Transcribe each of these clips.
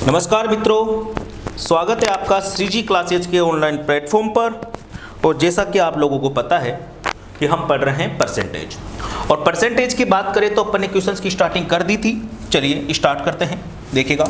नमस्कार मित्रों, स्वागत है आपका श्रीजी क्लासेज के ऑनलाइन प्लेटफॉर्म पर। और जैसा कि आप लोगों को पता है कि हम पढ़ रहे हैं परसेंटेज, और परसेंटेज की बात करें तो अपन ने क्वेश्चंस की स्टार्टिंग कर दी थी। चलिए स्टार्ट करते हैं। देखिएगा,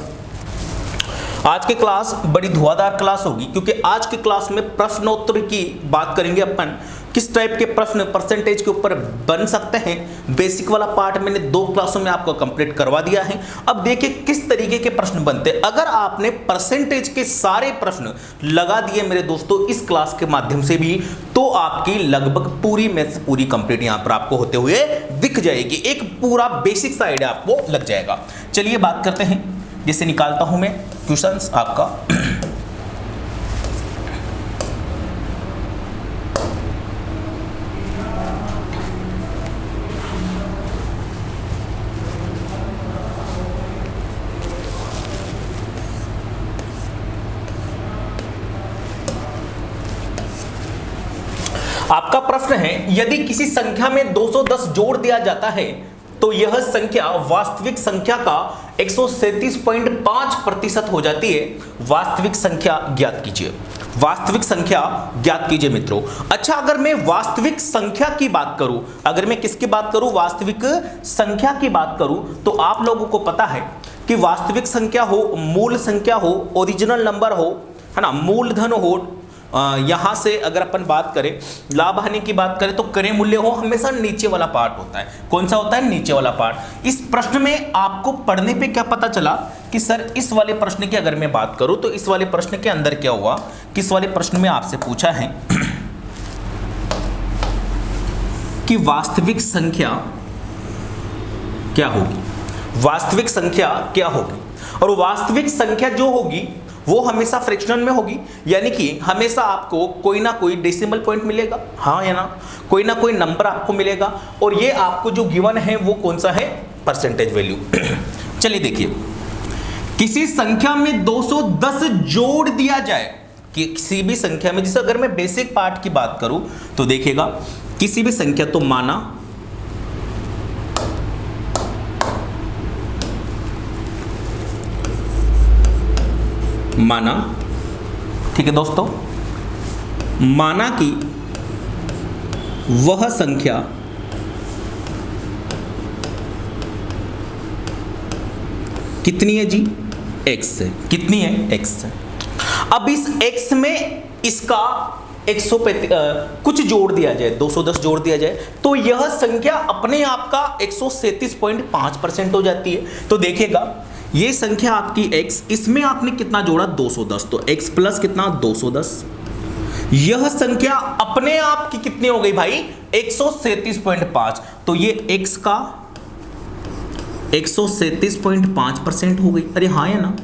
आज की क्लास बड़ी धुआंधार क्लास होगी, क्योंकि आज की क्लास में प्रश्नोत्तर की बात करेंगे अपन। किस टाइप के प्रश्न परसेंटेज के ऊपर बन सकते हैं। बेसिक वाला पार्ट मैंने 2 क्लासों में आपको कंप्लीट करवा दिया है। अब देखिए किस तरीके के प्रश्न बनते हैं। अगर आपने परसेंटेज के सारे प्रश्न लगा दिए मेरे दोस्तों इस क्लास के माध्यम से भी, तो आपकी लगभग पूरी मैथ्स पूरी कंप्लीट यहां पर आपको होते हुए दिख जाएगी। एक पूरा बेसिक सा आइडिया आपको लग जाएगा। चलिए बात करते हैं, जिसे निकालता हूं मैं क्वेश्चंस आपका। आपका प्रश्न है, यदि किसी संख्या में 210 जोड़ दिया जाता है तो यह संख्या वास्तविक संख्या का 137.5% हो जाती है। वास्तविक संख्या ज्ञात कीजिए। वास्तविक संख्या ज्ञात कीजिए मित्रों। अच्छा, अगर मैं वास्तविक संख्या की बात करूं, अगर मैं किसकी बात करूं, वास्तविक संख्या की बात करूं, तो आप लोगों को पता है कि वास्तविक संख्या हो, मूल संख्या हो, ओरिजिनल नंबर हो, है ना, मूलधन हो, यहां से अगर अपन बात करें, लाभ हानि की बात करें तो क्रय मूल्य हो, हमेशा नीचे वाला पार्ट होता है। कौन सा होता है? नीचे वाला पार्ट। इस प्रश्न में आपको पढ़ने पे क्या पता चला कि सर इस वाले प्रश्न की अगर मैं बात करूं तो इस वाले प्रश्न के अंदर क्या हुआ, किस वाले प्रश्न में आपसे पूछा है कि वास्तविक संख्या क्या होगी। वास्तविक संख्या क्या होगी, और वास्तविक संख्या जो होगी वो हमेशा फ्रैक्शनल में होगी, यानी कि हमेशा आपको कोई ना कोई डेसिमल पॉइंट मिलेगा, हाँ या ना, कोई ना कोई नंबर आपको मिलेगा। और ये आपको जो गिवन है वो कौन सा है? Percentage value. चलिए देखिए, किसी संख्या में 210 जोड़ दिया जाए, कि किसी भी संख्या में, जैसे अगर मैं बेसिक पार्ट की बात करूं तो देखिएगा, किसी भी संख्या, तो माना, ठीक है दोस्तों, माना कि वह संख्या कितनी है जी? x है। कितनी है? x है। अब इस x में इसका 135 कुछ जोड़ दिया जाए, 210 जोड़ दिया जाए, तो यह संख्या अपने आप का 137.5% हो जाती है। तो देखिएगा, ये संख्या आपकी x, इसमें आपने कितना जोड़ा? 210, तो x प्लस कितना? 210। यह संख्या अपने आप की कितनी हो गई भाई? 137.5। तो ये x का 137.5% हो गई। अरे हाँ या ना?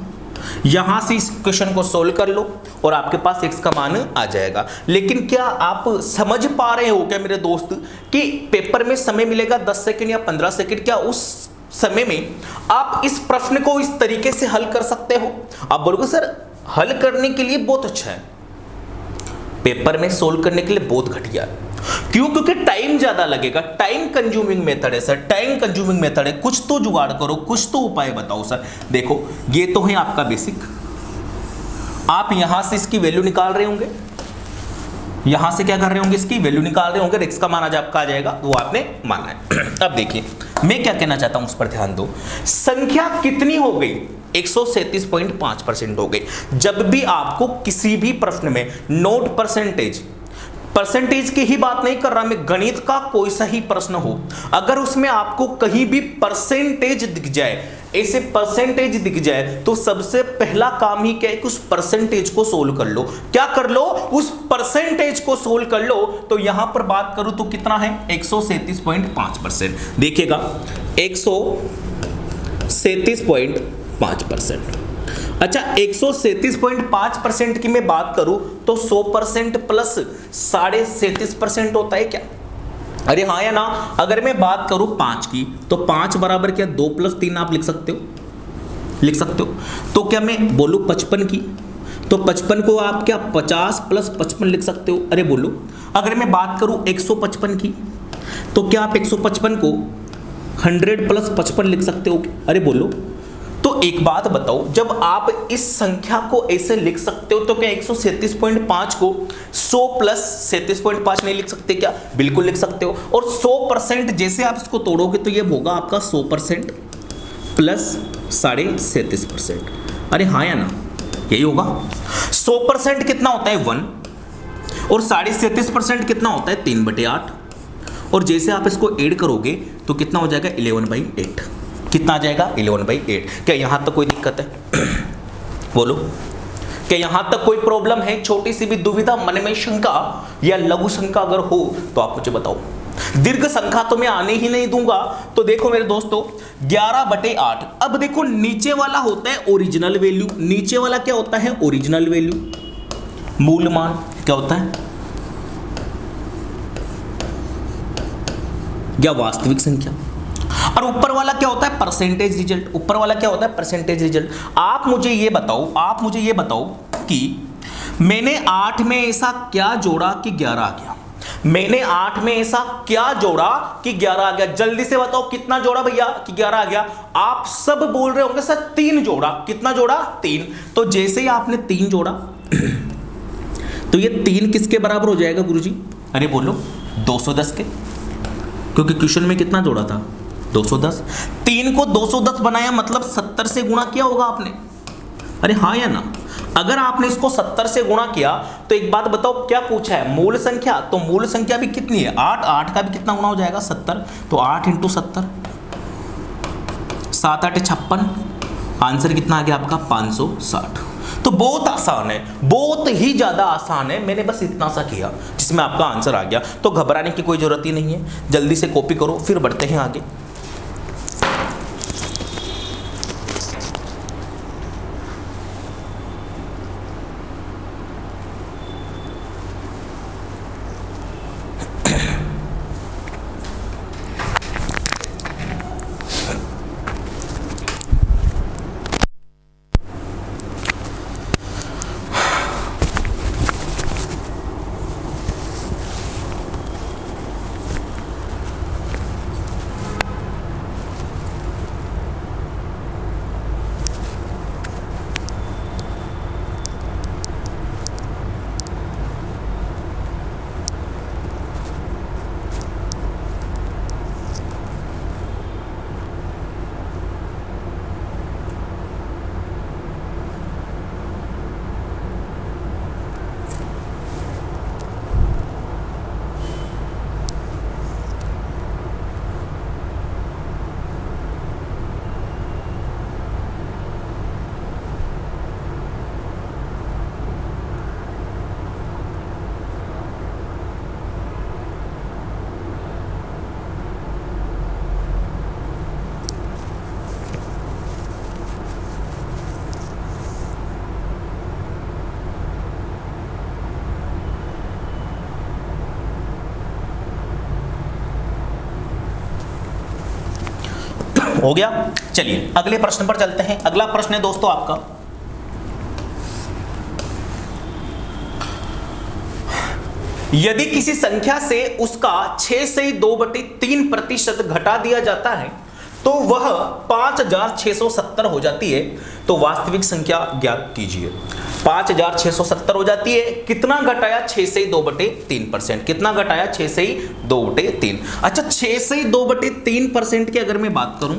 यहां से इस क्वेश्चन को सोल्व कर लो और आपके पास x का मान आ जाएगा। लेकिन क्या आप समझ पा रहे हो क्या मेरे दोस्त कि पेपर में समय मिलेगा 10 सेकंड या 15 सेकंड, क्या उस समय में आप इस प्रश्न को इस तरीके से हल कर सकते हो? आप बोलोगे सर हल करने के लिए बहुत अच्छा है, पेपर में सोल्व करने के लिए बहुत घटिया है। क्यों? क्योंकि टाइम ज्यादा लगेगा। टाइम कंज्यूमिंग मेथड है सर, टाइम कंज्यूमिंग मेथड है। कुछ तो जुगाड़ करो, कुछ तो उपाय बताओ सर। देखो, ये तो है आपका बेसिक, आप यहां से इसकी वैल्यू निकाल रहे होंगे, यहां से क्या कर रहे होंगे? इसकी वैल्यू निकाल रहे होंगे। x का मान आज आपका आ जाएगा, वो आपने माना है। अब देखिए मैं क्या कहना चाहता हूं, उस पर ध्यान दो। संख्या कितनी हो गई? 137.5% हो गई। जब भी आपको किसी भी प्रश्न में नोट परसेंटेज की ही बात नहीं कर रहा मैं, गणित का कोई सा ही प्रश्न हो, अगर उसमें आपको कहीं भी परसेंटेज दिख जाए, ऐसे परसेंटेज दिख जाए, तो सबसे पहला काम ही क्या है कि उस परसेंटेज को सोल्व कर लो। क्या कर लो? उस परसेंटेज को सोल्व कर लो। तो यहां पर बात करूं तो कितना है? 137.5%। देखिएगा, 137.5%। अच्छा, 137.5% की मैं बात करूं तो 100% प्लस 37.5% होता है क्या? अरे हाँ या ना? अगर मैं बात करूं 5 की, तो 5 बराबर क्या? 2 + 3 आप लिख सकते हो, लिख सकते हो। तो क्या मैं बोलूं 55 की, तो 55 को आप क्या 50 + 55 लिख सकते हो? अरे बोलो। अगर मैं बात करूं 155 की, तो क्या आप 155 को 100 + 55 लिख सकते हो? अरे बोलो। तो तो एक बात बताओ, जब आप इस संख्या को ऐसे लिख सकते हो तो क्या 137.5 को 100 प्लस 37.5 नहीं लिख सकते क्या? बिल्कुल लिख सकते हो। और 100% जैसे आप इसको तोड़ोगे तो ये होगा आपका 100% प्लस 37.5%। अरे हाँ या ना, यही होगा। 100% कितना होता है 1 और 37.5% कितना होता है 3/8। और जैसे आप इसको ऐड करोगे तो कितना हो जाएगा 11/8। कितना आ जाएगा 11/8। क्या यहां तक कोई दिक्कत है? बोलो, क्या यहां तक कोई प्रॉब्लम है? छोटी सी भी दुविधा, मन में शंका या लघु शंका अगर हो तो आप मुझे बताओ। दीर्घ संख्या तो मैं आने ही नहीं दूंगा। तो देखो मेरे दोस्तों 11/8। अब देखो नीचे वाला होता है ओरिजिनल वैल्यू। नीचे वाला क्या होता है? ओरिजिनल वैल्यू, मूल मान। क्या होता है? या वास्तविक संख्या। और ऊपर वाला क्या होता है? Percentage result. ऊपर वाला क्या होता है? Percentage result. आप मुझे ये बताओ कि मैंने 8 में ऐसा क्या जोड़ा कि 11 आ गया? मैंने 8 में ऐसा क्या जोड़ा कि 11 आ गया? जल्दी से बताओ कितना जोड़ा भैया कि 11 आ गया? आप सब बोल रहे होंगे सर 3 जोड़ा। कितना जोड़ा? 3। तो जैसे ही आपने 3 जोड़ा तो ये 3 किसके बराबर हो जाएगा गुरुजी? अरे बोलो 210 के, क्योंकि क्वेश्चन में कितना जोड़ा था? 210। 3 को 210 बनाया मतलब 70 से गुणा किया होगा आपने। अरे हाँ या ना? अगर आपने इसको 70 से गुणा किया तो एक बात बताओ, क्या पूछा है? मूल संख्या। तो मूल संख्या भी कितनी है? 8। 8 का भी कितना गुणा हो जाएगा? 70। तो 8 × 70, 7 8 56। आंसर कितना आ गया आपका? 560। तो बहुत आसान है, बहुत ही ज्यादा आसान है। मैंने बस इतना सा किया जिसमें आपका आंसर आ गया। तो घबराने की कोई जरूरत ही नहीं है। जल्दी से कॉपी करो, फिर बढ़ते हैं आगे। हो गया। चलिए अगले प्रश्न पर चलते हैं। अगला प्रश्न है दोस्तों आपका, यदि किसी संख्या से उसका 6 से 2/3% घटा दिया जाता है तो वह 5670 हो जाती है। तो वास्तविक संख्या ज्ञात कीजिए। 5670 हो जाती है। कितना घटाया? 6 से 2/3%। कितना घटाया? 6 से 2/3। अच्छा 6 से 2/3% की अगर मैं बात करूं,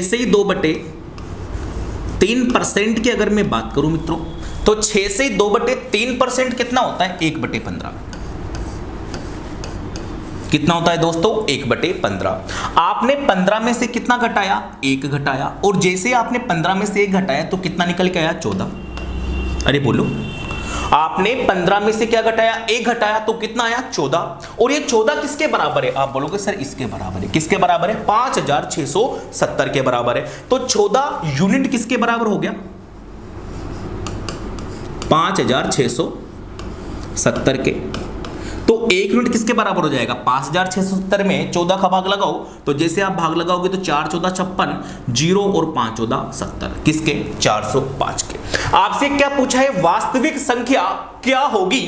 से 2/3% की अगर मैं बात करूं मित्रों, तो 6 से 2/3% कितना होता है? 1/15। कितना होता है दोस्तों? 1/15। आपने 15 में से कितना घटाया? 1 घटाया। और जैसे आपने 15 में से 1 घटाया तो कितना निकल के आया? 14। अरे बोलो, आपने 15 में से क्या घटाया? 1 घटाया तो कितना आया? 14। और ये 14 किसके बराबर है? आप बोलोगे सर इसके बराबर है। किसके बराबर है? 5670 के बराबर है। तो 14 यूनिट किसके बराबर हो गया? 5670 के। तो 1 यूनिट किसके बराबर हो जाएगा? 5670 में 14 का भाग लगाओ। तो जैसे आप भाग लगाओगे तो 4 14 56, 0 और 5 14 70। किसके? 405 के। आपसे क्या पूछा है, वास्तविक संख्या क्या होगी,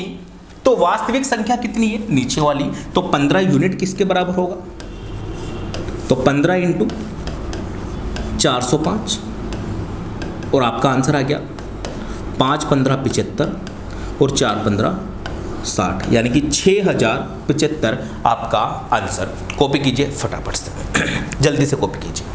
तो वास्तविक संख्या कितनी है नीचे वाली, तो 15 यूनिट किसके बराबर होगा, तो 15 इंटू 405 और आपका आंसर आ गया 5 15 75 और 4 15 60, यानी कि 6075 आपका आंसर। कॉपी कीजिए फटाफट से, जल्दी से कॉपी कीजिए।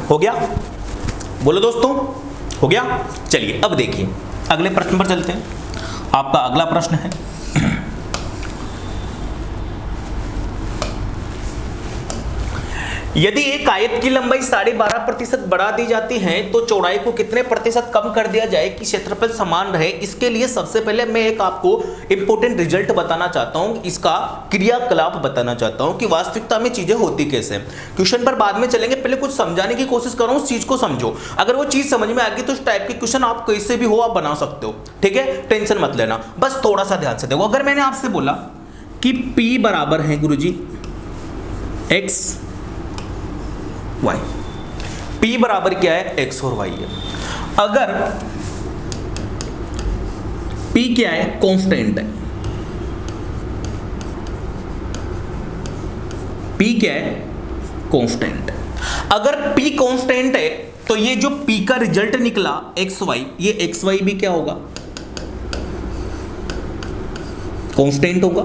हो गया, बोलो दोस्तों, हो गया। चलिए अब देखिए अगले प्रश्न पर चलते हैं। आपका अगला प्रश्न है, यदि एक आयत की लंबाई 12.5% बढ़ा दी जाती है तो चौड़ाई को कितने प्रतिशत कम कर दिया जाए कि क्षेत्रफल समान रहे। इसके लिए सबसे पहले मैं एक आपको इंपॉर्टेंट रिजल्ट बताना चाहता हूं, इसका क्रियाकलाप बताना चाहता हूं कि वास्तविकता में चीजें होती कैसे हैं। क्वेश्चन पर बाद में चलेंगे, पहले कुछ समझाने की कोशिश कर रहा हूं, उस चीज को समझो। अगर वो चीज समझ में आ गई तो इस टाइप के क्वेश्चन आप कैसे भी हो आप बना सकते हो, ठीक है, टेंशन मत लेना, बस थोड़ा सा ध्यान से देखो। अगर मैंने आपसे बोला कि P बराबर है गुरुजी x y, P बराबर क्या है, x और y है। अगर P क्या है, कांस्टेंट है, P क्या है, कांस्टेंट है। अगर P कांस्टेंट है तो ये जो P का रिजल्ट निकला x y, ये x y भी क्या होगा, कांस्टेंट होगा।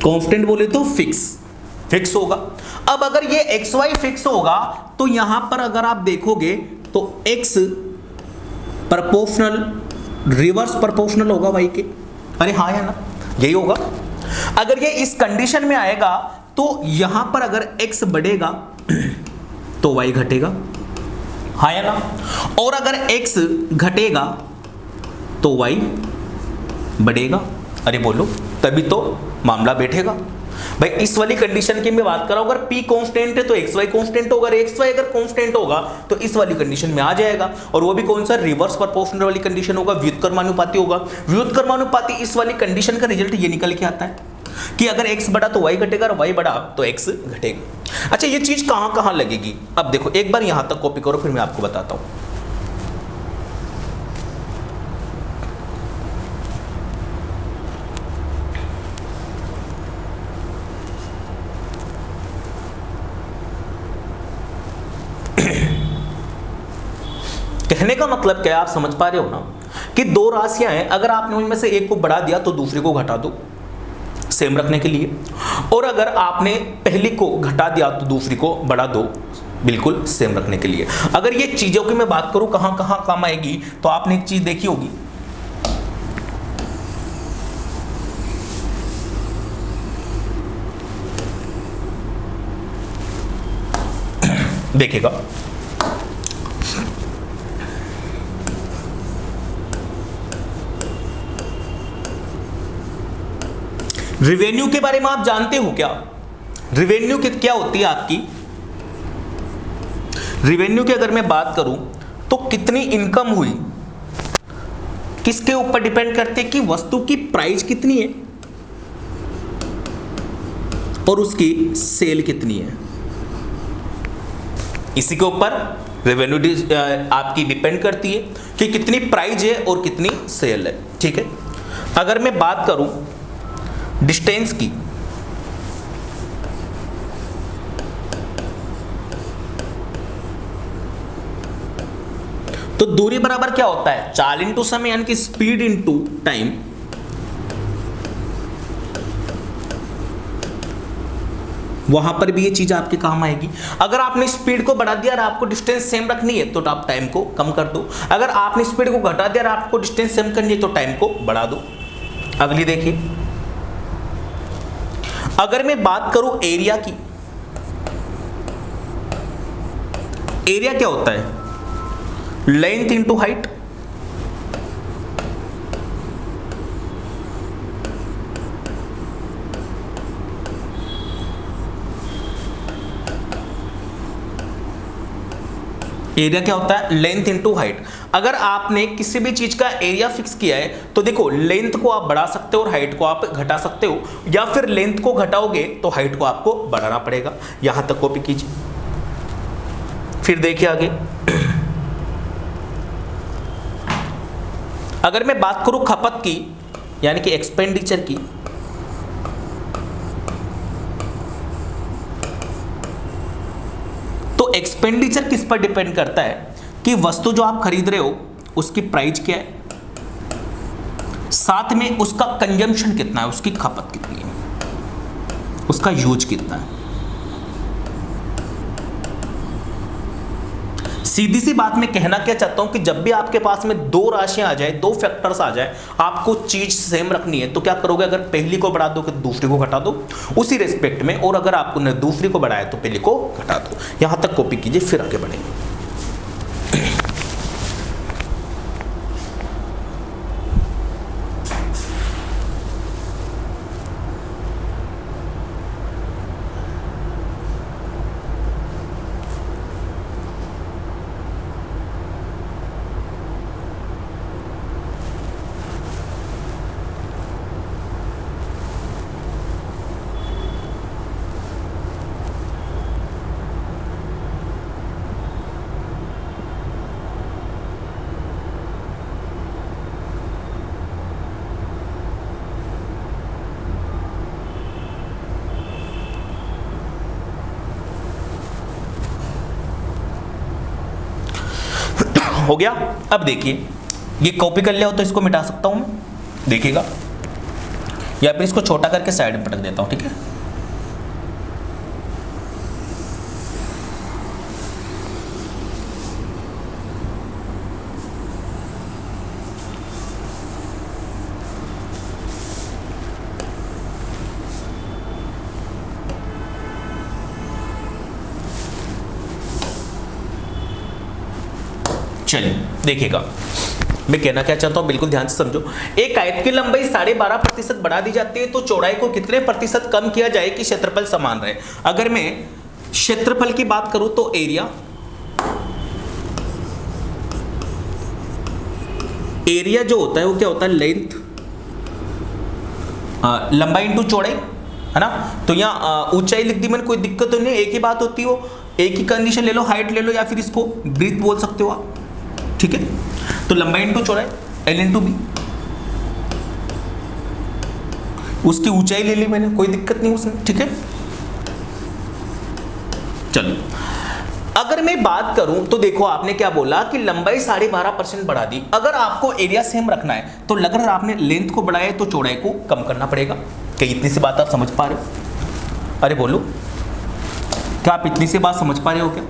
कांस्टेंट बोले तो फिक्स होगा। अब अगर ये एक्स वाई फिक्स होगा तो यहां पर अगर आप देखोगे तो x प्रोपोर्शनल रिवर्स प्रोपोर्शनल होगा y के, अरे हाँ या ना, यही होगा। अगर ये इस कंडीशन में आएगा तो यहां पर अगर x बढ़ेगा तो y घटेगा, हाँ या ना, और अगर x घटेगा तो y बढ़ेगा। अरे बोलो, तभी तो मामला बैठेगा भाई। इस वाली कंडीशन की मैं बात कर रहा हूं, अगर P कांस्टेंट है तो XY कांस्टेंट होगा, XY अगर कांस्टेंट होगा तो इस वाली कंडीशन में आ जाएगा। और वो भी कौन सा, रिवर्स प्रोपोर्शनल वाली कंडीशन होगा, व्युत्क्रमानुपाती होगा। व्युत्क्रमानुपाती इस वाली कंडीशन का रिजल्ट ये निकल के आता है कि अगर x बढ़ा तो y घटेगा और y बढ़ा तो x घटेगा। अच्छा, ये चीज कहां कहां लगेगी, अब देखो एक बार यहां तक कॉपी करो फिर मैं आपको बताता हूं। कहने का मतलब क्या है, आप समझ पा रहे हो ना कि दो राशियां हैं, अगर आपने उनमें से एक को बढ़ा दिया तो दूसरे को घटा दो सेम रखने के लिए, और अगर आपने पहली को घटा दिया तो दूसरी को बढ़ा दो बिल्कुल सेम रखने के लिए। अगर ये चीजों की मैं बात करूं कहां कहां काम आएगी, तो आपने एक चीज देखी होगी, देखिएगा, रिवेन्यू के बारे में आप जानते हो क्या? रिवेन्यू क्या होती है आपकी? रिवेन्यू की अगर मैं बात करूं तो कितनी इनकम हुई, किसके ऊपर डिपेंड करते हैं कि वस्तु की प्राइस कितनी है और उसकी सेल कितनी है। इसी के ऊपर रेवेन्यू आपकी डिपेंड करती है कि कितनी प्राइस है और कितनी सेल है। ठीक है, अगर मैं बात करूं डिस्टेंस की, तो दूरी बराबर क्या होता है? चाल इंटू समय, यानी कि स्पीड इंटू टाइम। वहां पर भी ये चीज आपके काम आएगी। अगर आपने स्पीड को बढ़ा दिया और आपको डिस्टेंस सेम रखनी है तो आप टाइम को कम कर दो, अगर आपने स्पीड को घटा दिया और आपको डिस्टेंस सेम करनी है तो टाइम को बढ़ा दो। अगली देखिए, अगर मैं बात करूं एरिया की, एरिया क्या होता है? Length into height. एरिया क्या होता है? Length into height. अगर आपने किसी भी चीज का एरिया फिक्स किया है तो देखो, लेंथ को आप बढ़ा सकते हो और हाइट को आप घटा सकते हो, या फिर लेंथ को घटाओगे तो हाइट को आपको बढ़ाना पड़ेगा। यहां तक कॉपी कीजिए, फिर देखिए आगे। अगर मैं बात करूं खपत की, यानी कि एक्सपेंडिचर की, तो एक्सपेंडिचर किस पर डिपेंड करता है कि वस्तु जो आप खरीद रहे हो उसकी प्राइस क्या है, साथ में उसका कंजम्पशन कितना है, उसकी खपत कितनी है, उसका यूज कितना है। सीधी सी बात मैं कहना क्या चाहता हूं कि जब भी आपके पास में दो राशियां आ जाए, दो फैक्टर्स आ जाए, आपको चीज सेम रखनी है तो क्या करोगे? अगर पहली को बढ़ा दो तो दूसरी को घटा दो उसी रेस्पेक्ट में, और अगर आपको ने दूसरी को बढ़ाया तो पहली को घटा दो। यहां तक कॉपी कीजिए, फिर आगे बढ़ेंगे। हो गया। अब देखिए, ये कॉपी कर लिया हो तो इसको मिटा सकता हूं मैं, देखिएगा, या फिर इसको छोटा करके साइड में पटक देता हूं। ठीक है, चलिए देखिएगा, मैं कहना क्या चाहता हूं, बिल्कुल ध्यान से समझो। एक आयत की लंबाई 12.5% बढ़ा दी जाती है तो चौड़ाई को कितने प्रतिशत कम किया जाए कि क्षेत्रफल समान रहे? अगर मैं क्षेत्रफल की बात करूं तो एरिया जो होता है वो क्या होता है? लेंथ, लंबाई इंटू चौड़ाई, है ना। तो यहाँ ऊंचाई लिख दी मैंने, कोई दिक्कत तो नहीं, एक ही बात होती हो, एक ही कंडीशन ले लो, हाइट ले लो या फिर इसको ब्रीथ बोल सकते हो आप। ठीक है, तो लंबाई इंटू चौड़ाई, एल इंटू बी, उसकी ऊंचाई ले ली मैंने, कोई दिक्कत नहीं उसमें। ठीक है, चलो अगर मैं बात करूं तो देखो, आपने क्या बोला कि लंबाई 12.5% बढ़ा दी। अगर आपको एरिया सेम रखना है तो अगर आपने लेंथ को बढ़ाया तो चौड़ाई को कम करना पड़ेगा। क्या इतनी सी बात आप समझ पा रहे हो? अरे बोलो, क्या आप इतनी सी बात समझ पा रहे हो? क्या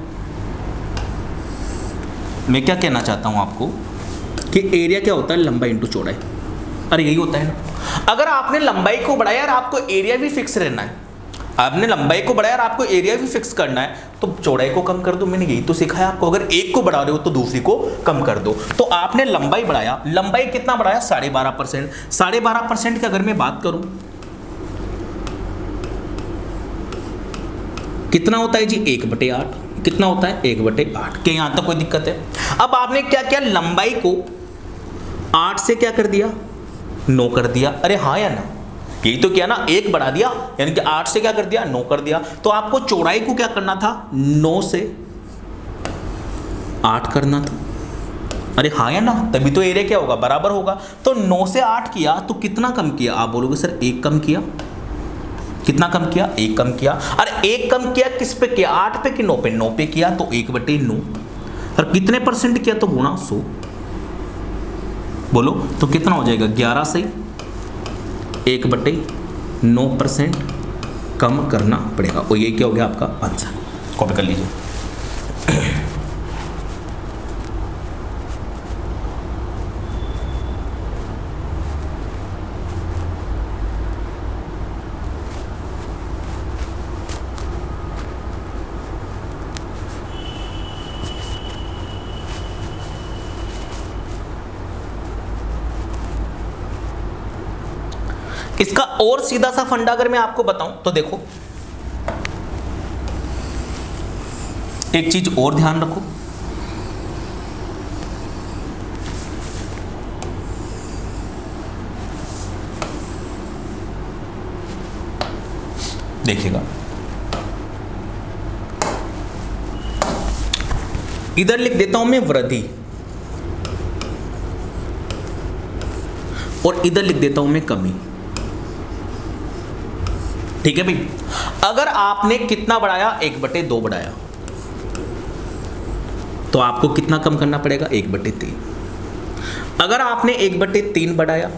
मैं क्या कहना चाहता हूं आपको कि एरिया क्या होता है? लंबाई इंटू चौड़ाई। अरे यही होता है ना। अगर आपने लंबाई को बढ़ाया और आपको एरिया भी फिक्स रहना है, आपने लंबाई को बढ़ाया और आपको एरिया भी फिक्स करना है, तो चौड़ाई को कम कर दो। मैंने यही तो सिखाया आपको, अगर एक को बढ़ा रहे हो तो दूसरी को कम कर दो। तो आपने लंबाई बढ़ाया, लंबाई कितना बढ़ाया? 12.5%। 12.5% की अगर मैं बात करूं कितना होता है जी? 1/8। कितना होता है? 1/8। क्या यहां तक कोई दिक्कत है? अब आपने क्या किया, लंबाई को 8 से क्या कर दिया? 9 कर दिया। अरे हाँ या ना? यही तो किया ना, 1 बढ़ा दिया, यानी कि 8 से क्या कर दिया? 9 कर दिया। तो आपको चौड़ाई को क्या करना था? 9 से 8 करना था। अरे हाँ या ना? तभी तो एरिया क्या होगा? बराबर होगा। तो 9 से 8 किया तो कितना कम किया? आप बोलोगे सर 1 कम किया। कितना कम किया? 1 कम किया। अरे 1 कम किया किस पे किया? 8 पे कि 9 पे? 9 पे किया, तो 1/9। और कितने परसेंट किया? तो गुणा 100। बोलो तो कितना हो जाएगा? 11 से 1/9% कम करना पड़ेगा। और ये क्या हो गया आपका आंसर? कॉपी कर लीजिए। इसका और सीधा सा फंडा अगर मैं आपको बताऊं तो देखो, एक चीज और ध्यान रखो, देखिएगा इधर लिख देता हूं मैं वृद्धि, और इधर लिख देता हूं मैं कमी। ठीक है भाई, अगर आपने कितना बढ़ाया? 1/2 बढ़ाया, तो आपको कितना कम करना पड़ेगा? 1/3। अगर आपने 1/3 बढ़ाया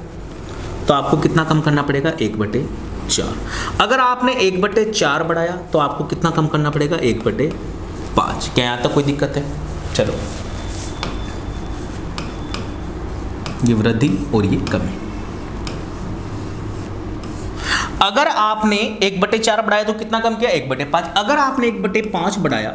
तो आपको कितना कम करना पड़ेगा? 1/4। अगर आपने 1/4 बढ़ाया तो आपको कितना कम करना पड़ेगा? 1/5। क्या यहां तक कोई दिक्कत है? चलो, ये वृद्धि और ये कमी। अगर आपने 1/4 बढ़ाया तो कितना कम किया? 1/5। अगर आपने 1/5 बढ़ाया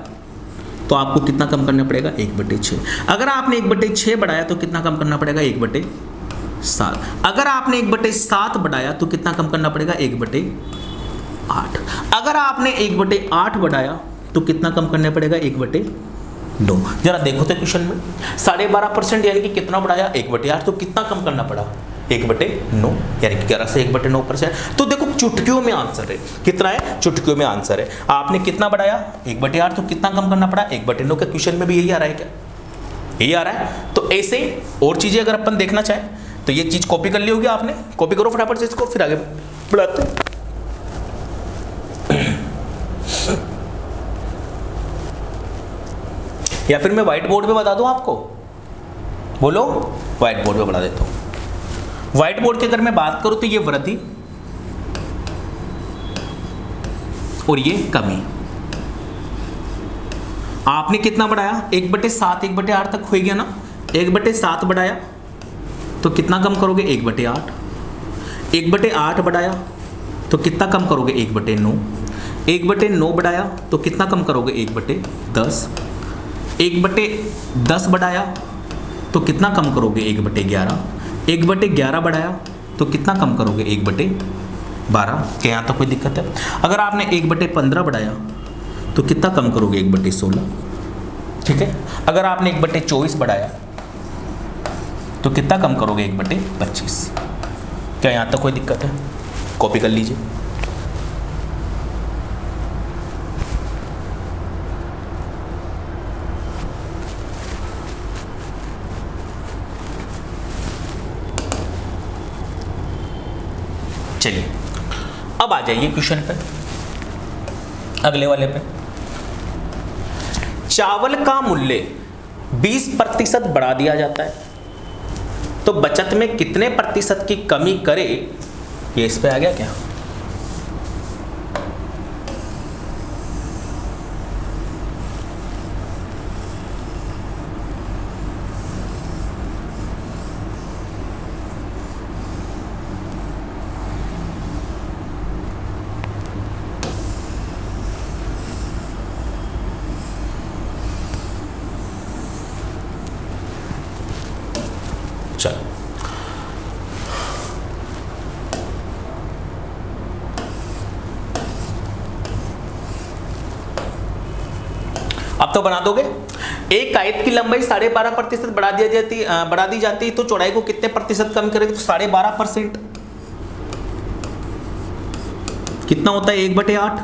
तो आपको कितना कम करना पड़ेगा? 1/6। अगर आपने 1/6 बढ़ाया तो कितना कम करना पड़ेगा? 1/7। अगर आपने 1/7 बढ़ाया तो कितना कम करना पड़ेगा? 1/8। अगर आपने 1/8 बढ़ाया तो कितना कम करना पड़ेगा? 1/9। जरा देखो तो क्वेश्चन में 12.5% यानी कि कितना बढ़ाया? 1/8। तो कितना कम करना पड़ा? 1/9, यानी कि 11 से 1/9%। तो देखो चुटकियों में आंसर है। कितना है? चुटकियों में आंसर है। आपने कितना बढ़ाया? 1/8। तो कितना कम करना पड़ा? 1/9। का क्वेश्चन में भी यही आ रहा है क्या? यही आ रहा है। तो ऐसे और चीजें अगर अपन देखना चाहें तो ये चीज कॉपी कर ली होगी आपने। कॉपी करो फटाफट से इसको, फिर आगे बढ़ाते हैं। या फिर मैं व्हाइट बोर्ड पे बता दूं आपको? बोलो, व्हाइट बोर्ड पे बता देता हूं। व्हाइट बोर्ड की अगर मैं बात करूं तो ये वृद्धि और ये कमी। आपने कितना बढ़ाया? 1/7 1/8 तक हो गया ना। 1/7 बढ़ाया तो कितना कम करोगे? 1/8। 1/8 बढ़ाया तो कितना कम करोगे? 1/9। 1/9 बढ़ाया तो कितना कम करोगे? 1/10। 1/10 बढ़ाया तो कितना कम करोगे? 1/11। 1/11 बढ़ाया तो कितना कम करोगे? 1/12। क्या यहाँ तक कोई दिक्कत है? अगर आपने 1/15 बढ़ाया तो कितना कम करोगे? 1/16। ठीक है। अगर आपने 1/24 बढ़ाया तो कितना कम करोगे? 1/25। क्या यहाँ तक कोई दिक्कत है? कॉपी कर लीजिए। चलिए अब आ जाइए क्वेश्चन पे, अगले वाले पे। चावल का मूल्य 20% बढ़ा दिया जाता है तो बचत में कितने प्रतिशत की कमी करे? ये इस पे आ गया क्या? तो बना दोगे। एक आयत की लंबाई 12.5% बढ़ा दी जाती तो चौड़ाई को कितने प्रतिशत कम करेगी? तो 12.5%। कितना होता है? 1/8।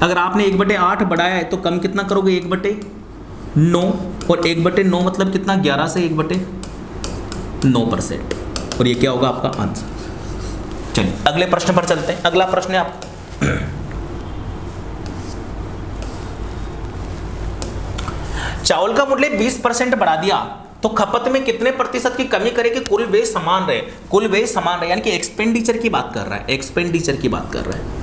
अगर आपने 1/8 बढ़ाया है तो कम कितना करोगे? 1/9। और 1/9 मतलब कितना? 11 से 1/9%। और ये क्या होगा आपका आंसर? चलिए अगले प्रश्न पर चलते हैं। अगला प्रश्न है आपका चावल का मूल्य 20% बढ़ा दिया तो खपत में कितने प्रतिशत की कमी करेगी? कुल व्यय समान रहे। कुल व्यय समान रहे यानी कि एक्सपेंडिचर की बात कर रहा है, एक्सपेंडिचर की बात कर रहा है।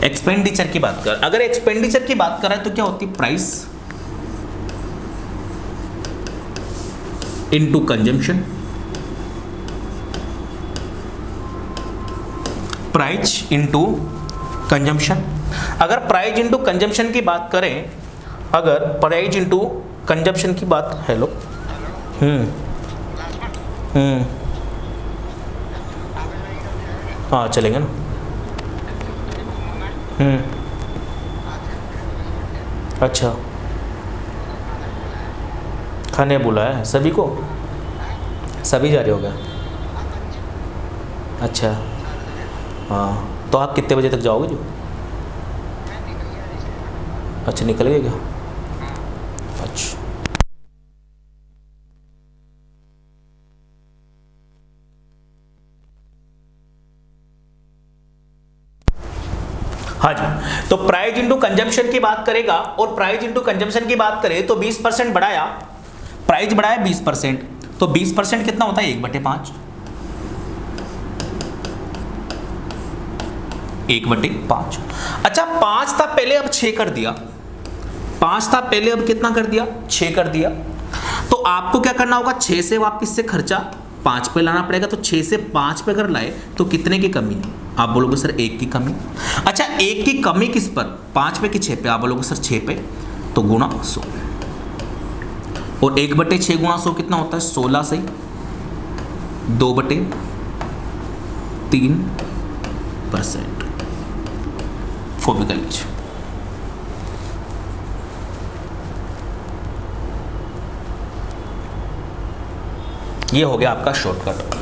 एक्सपेंडिचर की बात कर, अगर एक्सपेंडिचर की बात कर रहा है तो क्या होती है? Price into consumption. Price into consumption. अगर प्राइस इनटू कंजम्पशन की बात करें, अगर प्राइस इनटू कंजम्पशन की बात, हेलो हाँ चलेंगे ना। अच्छा, खाने बुलाया है सभी को? सभी जा रहे हो क्या? अच्छा हाँ, तो आप कितने बजे तक जाओगे जो? अच्छा निकल गए क्या? अच्छा हाँ जी। तो प्राइस इंटू कंजम्पशन की बात करेगा और प्राइस इंटू कंजम्पशन की बात करें तो 20% बढ़ाया, प्राइस बढ़ाया 20%, तो 20% कितना होता है? 1/5। 1/5। अच्छा 5 था पहले, अब 6 कर दिया। 5 था पहले, अब कितना कर दिया? 6 कर दिया। तो आपको क्या करना होगा? 6 से वापस से खर्चा 5 पे लाना पड़ेगा। तो 6 से 5 पे अगर लाए तो कितने की कमी है? आप बोलोगे सर 1 की कमी। अच्छा 1 की कमी किस पर? 5 पे कि 6 पे? आप बोलोगे सर 6 पे, तो गुणा 100। और 1/6 गुणा 100 कितना होता है? 16 से 2/3% फोबिकल लीजिए। ये हो गया आपका शॉर्टकट।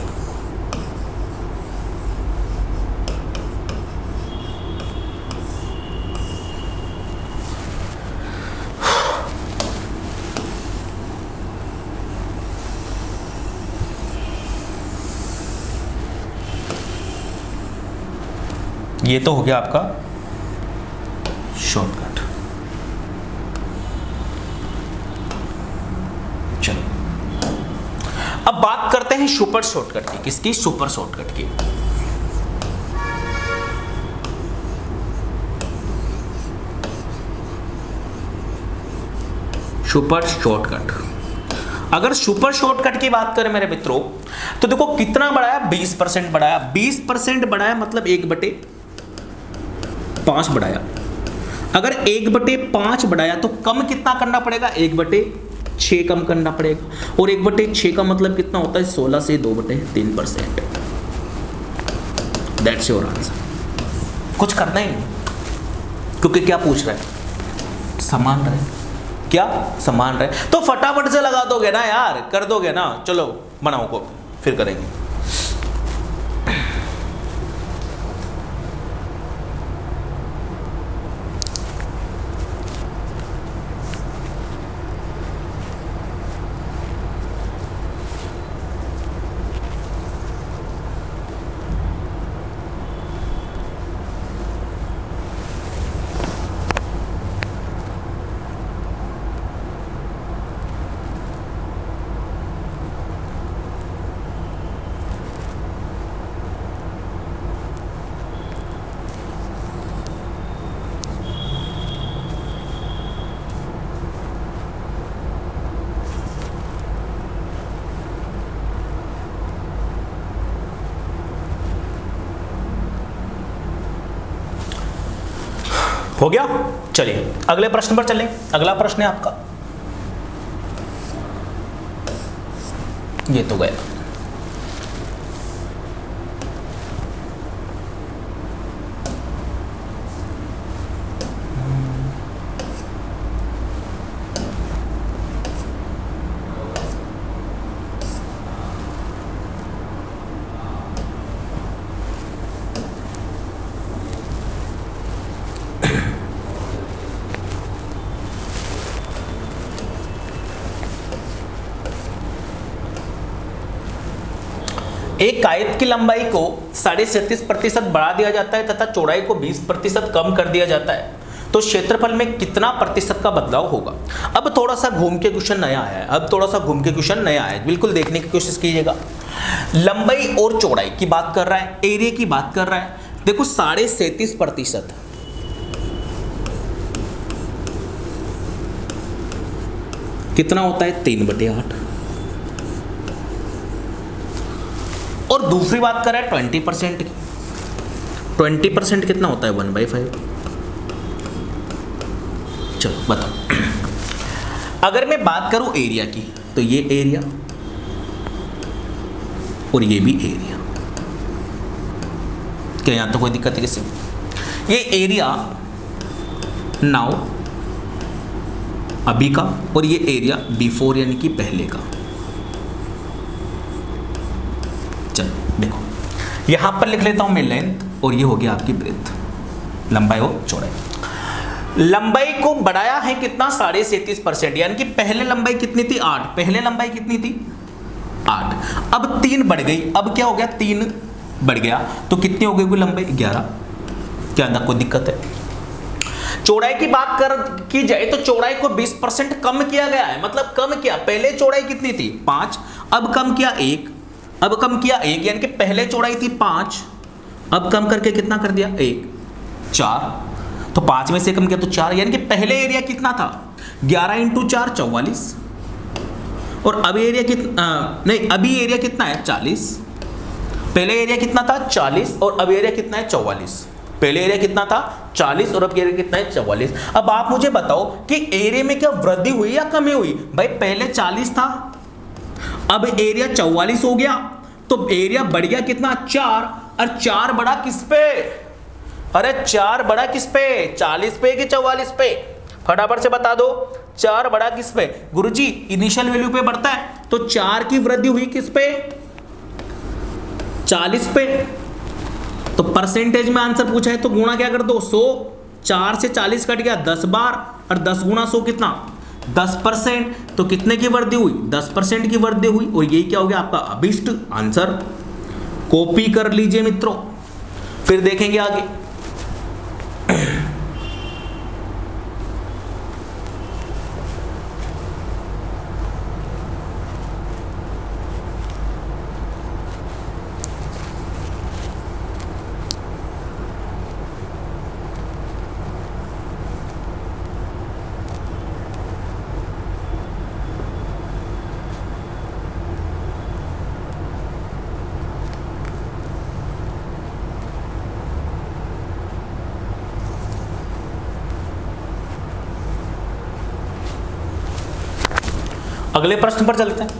ये तो हो गया आपका शॉर्टकट। चलो अब बात करते हैं सुपर शॉर्टकट की। किसकी? सुपर शॉर्टकट की। Super shortcut. अगर सुपर शॉर्टकट की बात करें मेरे मित्रों तो देखो कितना बढ़ाया? 20% बढ़ाया। 20% बढ़ाया मतलब 1/5 बढ़ाया। अगर 1/5 बढ़ाया तो कम कितना करना पड़ेगा? 1/6 कम करना पड़ेगा। और 1/6 का मतलब कितना होता है? 16 से 2/3%। That's your answer. कुछ करना ही नहीं, क्योंकि क्या पूछ रहा है? समान रहे। क्या? समान रहे। तो फटाफट से लगा दोगे ना यार, कर दोगे ना। चलो बनाओ को, फिर करेंगे। हो गया। चलिए अगले प्रश्न पर चलें। अगला प्रश्न है आपका, ये तो गया। एक आयत की लंबाई को 37.5% बढ़ा दिया जाता है तथा चौड़ाई को 20% कम कर दिया जाता है, तो क्षेत्रफल में कितना प्रतिशत का बदलाव होगा। अब थोड़ा सा घूम के क्वेश्चन नया आया है, बिल्कुल देखने की कोशिश कीजिएगा। लंबाई और चौड़ाई की बात कर रहा है, एरिया की बात कर रहा है। देखो 37.5% कितना होता है, 3/8। और दूसरी बात कर रहा है 20% की। 20% कितना होता है, 1/5। चलो बताओ। अगर मैं बात करूं एरिया की, तो ये एरिया और ये भी एरिया, क्या यहां तो कोई दिक्कत है किसी? ये एरिया नाउ अभी का, और ये एरिया बिफोर यानी कि पहले का। चलो देखो, यहां पर लिख लेता हूं मैं लेंथ, और ये हो गया आपकी ब्रेथ, लंबाई और चौड़ाई। लंबाई को बढ़ाया है कितना, 37.5%, यानी कि पहले लंबाई कितनी थी, 8। पहले लंबाई कितनी थी, 8। अब 3 बढ़ गई। अब क्या हो गया, 3 बढ़ गया, तो कितनी हो गई लंबाई, 11। क्या अंदर कोई दिक्कत है? चौड़ाई की बात की जाए तो चौड़ाई को 20% कम किया गया है। मतलब कम किया, पहले चौड़ाई कितनी थी, 5, अब कम किया 1, अब कम किया 1, यानी कि पहले चौड़ाई थी 5, अब कम करके कितना कर दिया, 1, 4। तो 5 में से कम किया तो 4, यानी कि पहले एरिया कितना था, 11 × 4 44, और अब एरिया कितना, नहीं अभी एरिया कितना है, 40। पहले एरिया कितना था, 40, और अब एरिया कितना है, 44। पहले एरिया कितना था, 40, और अब एरिया कितना है, 44। अब आप मुझे बताओ कि एरिया में क्या वृद्धि हुई या कमी हुई? भाई पहले 40 था, अब एरिया 44 हो गया, तो एरिया बढ़ गया कितना, 4। और 4 बढ़ा किस पे, अरे 4 बढ़ा किस पे, 40 पे कि 44 पे? फटाफट से बता दो, 4 बढ़ा किस पे? गुरुजी इनिशियल वैल्यू पे बढ़ता है, तो 4 की वृद्धि हुई किस पे, 40 पे। तो परसेंटेज में आंसर पूछा है तो गुणा क्या कर दो, 100। 4 से 40 कट गया 10 बार, और 10 × 100 कितना, 10%। तो कितने की वृद्धि हुई, 10% की वृद्धि हुई, और यही क्या हो गया आपका अभिष्ट आंसर। कॉपी कर लीजिए मित्रों, फिर देखेंगे आगे। अगले प्रश्न पर चलते हैं।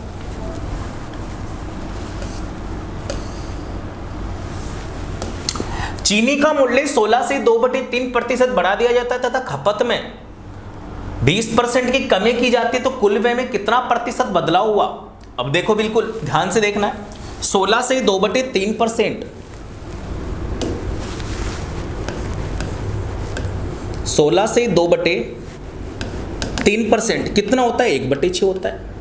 चीनी का मूल्य 16 से 2/3% बढ़ा दिया जाता है तथा खपत में 20% की कमी की जाती है, तो कुल व्यय में कितना प्रतिशत बदलाव हुआ? अब देखो बिल्कुल ध्यान से देखना है। 16 से 2/3%, 16 से 2/3% कितना होता है, 1/6 होता है।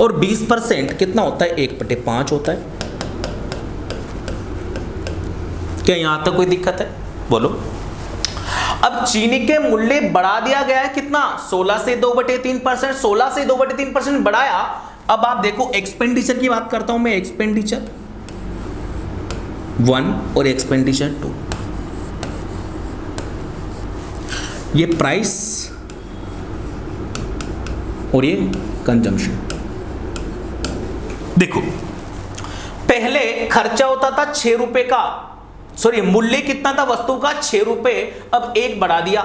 और 20% कितना होता है, 1/5 होता है। क्या यहां तक कोई दिक्कत है, बोलो? अब चीनी के मूल्य बढ़ा दिया गया है कितना, 16 से 2/3%। 16 से 2/3% बढ़ाया। अब आप देखो एक्सपेंडिचर की बात करता हूं मैं, एक्सपेंडिचर 1 और एक्सपेंडिचर 2, ये प्राइस और ये कंजम्पशन। देखो पहले खर्चा होता था 6 रुपए का, सॉरी मूल्य कितना था वस्तु का 6 रुपए, अब 1 बढ़ा दिया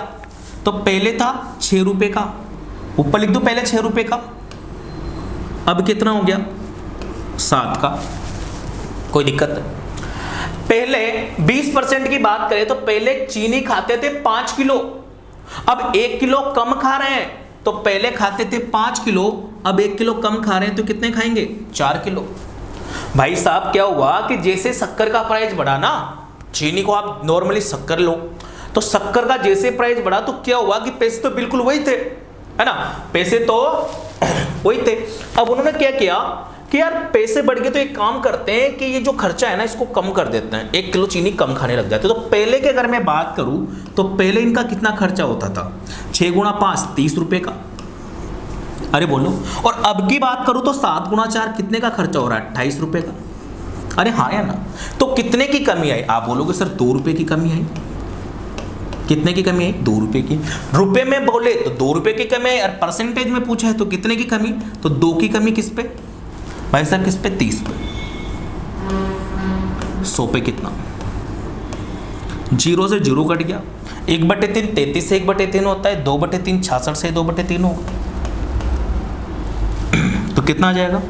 तो पहले था 6 रुपए का, ऊपर लिख दो पहले 6 रुपए का, अब कितना हो गया 7 का। कोई दिक्कत नहीं। पहले 20% की बात करें तो पहले चीनी खाते थे 5 किलो, अब 1 किलो कम खा रहे हैं, तो पहले खाते थे 5 किलो, अब 1 किलो कम खा रहे हैं तो कितने खाएंगे 4 किलो। भाई साहब क्या हुआ कि जैसे शक्कर का प्राइस बढ़ा ना, चीनी को आप नॉर्मली शक्कर लो, तो शक्कर का जैसे प्राइस बढ़ा तो क्या हुआ कि पैसे तो बिल्कुल वही थे, है ना, पैसे तो वही थे। अब उन्होंने क्या किया कि यार पैसे बढ़ गए तो एक काम करते हैं कि ये जो खर्चा है ना इसको कम कर देते हैं, 1 किलो चीनी कम खाने लग जाते। तो पहले के अगर मैं बात करूं तो पहले इनका कितना खर्चा होता था, 6 गुणा 5 30 रुपए का, अरे बोलो। और अब की बात करूं तो 7 गुणा 4 कितने का खर्चा हो रहा है 28 रुपए का, अरे हाँ या ना। तो कितने की कमी आई, आप बोलोगे सर 2 रुपए की कमी आई। कितने की कमी आई 2 रुपए की। रुपए में बोले तो 2 रुपए की कमी आई, और परसेंटेज में पूछा है तो कितने की कमी, तो 2 की कमी किस पे भाई साहब, किस पे 30 पे। 100 पे कितना, 0 से 0 कट गया, 1/3 33 से 1/3 होता है, 2/3 66 से 2/3 होगा, तो कितना आ जाएगा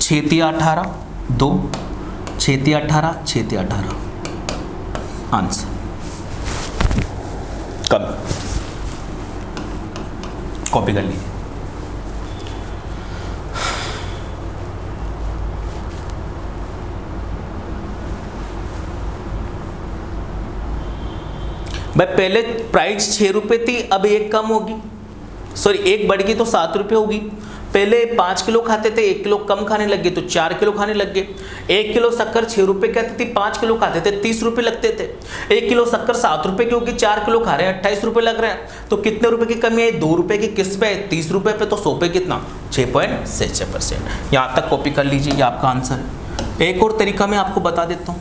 6 18 2 6 18 6 18 आंसर कम। कॉपी कर लीजिए। भाई पहले प्राइस 6 रुपए थी, अब 1 कम होगी, सॉरी 1 बढ़ गई तो 7 रुपए होगी। पहले 5 किलो खाते थे, 1 किलो कम खाने लग गए तो 4 किलो खाने लग गए। 1 किलो शक्कर 6 रुपए की आती थी, 5 किलो खाते थे 30 रुपए लगते थे। 1 किलो शक्कर 7 रुपए की होगी, 4 किलो खा रहे हैं 28 रुपए लग रहे हैं, तो कितने रुपए की कमी आई 2 रुपए की, किस पे 30 रुपए पे, तो 100 पे कितना 6.66%। यहाँ तक कॉपी कर लीजिए, ये आपका आंसर है। एक और तरीका मैं आपको बता देता हूँ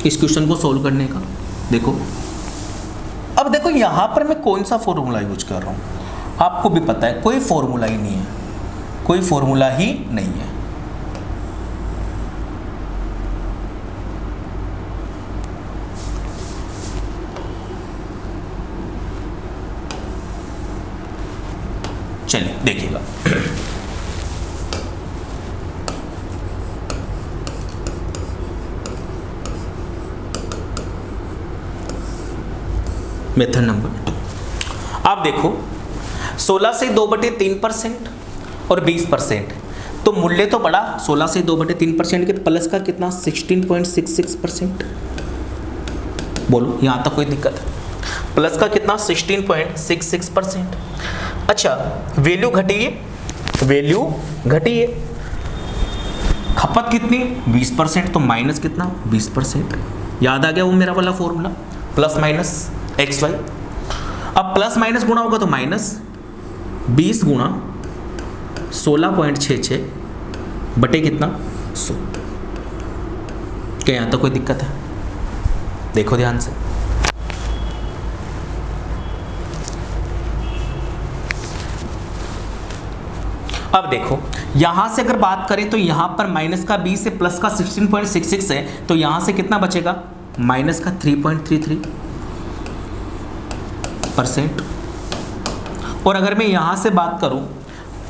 इस क्वेश्चन को सोल्व करने का। देखो अब देखो यहाँ पर मैं कौन सा फॉर्मूला यूज कर रहा हूँ, आपको भी पता है कोई फॉर्मूला ही नहीं है, कोई फॉर्मूला ही नहीं है। चलिए देखिएगा, मेथड नंबर 2। आप देखो 16 से 2/3% और 20%, तो मूल्य तो बढ़ा 16 से 2/3% के, प्लस का कितना 16.66%। बोलो यहाँ तक कोई दिक्कत है, प्लस का कितना 16.66%। अच्छा वैल्यू घटी है, वैल्यू घटी है, खपत कितनी 20%, तो माइनस कितना 20%। याद आ गया वो मेरा वाला formula, plus minus x y. अब प्लस माइनस गुणा होगा तो माइनस 20 गुणा 16.66 बटे कितना 100। क्या यहाँ तक कोई दिक्कत है, देखो ध्यान से। अब देखो यहां से अगर बात करें तो यहां पर माइनस का 20 है, प्लस का 16.66 है, तो यहां से कितना बचेगा माइनस का 3.33%। और अगर मैं यहां से बात करूं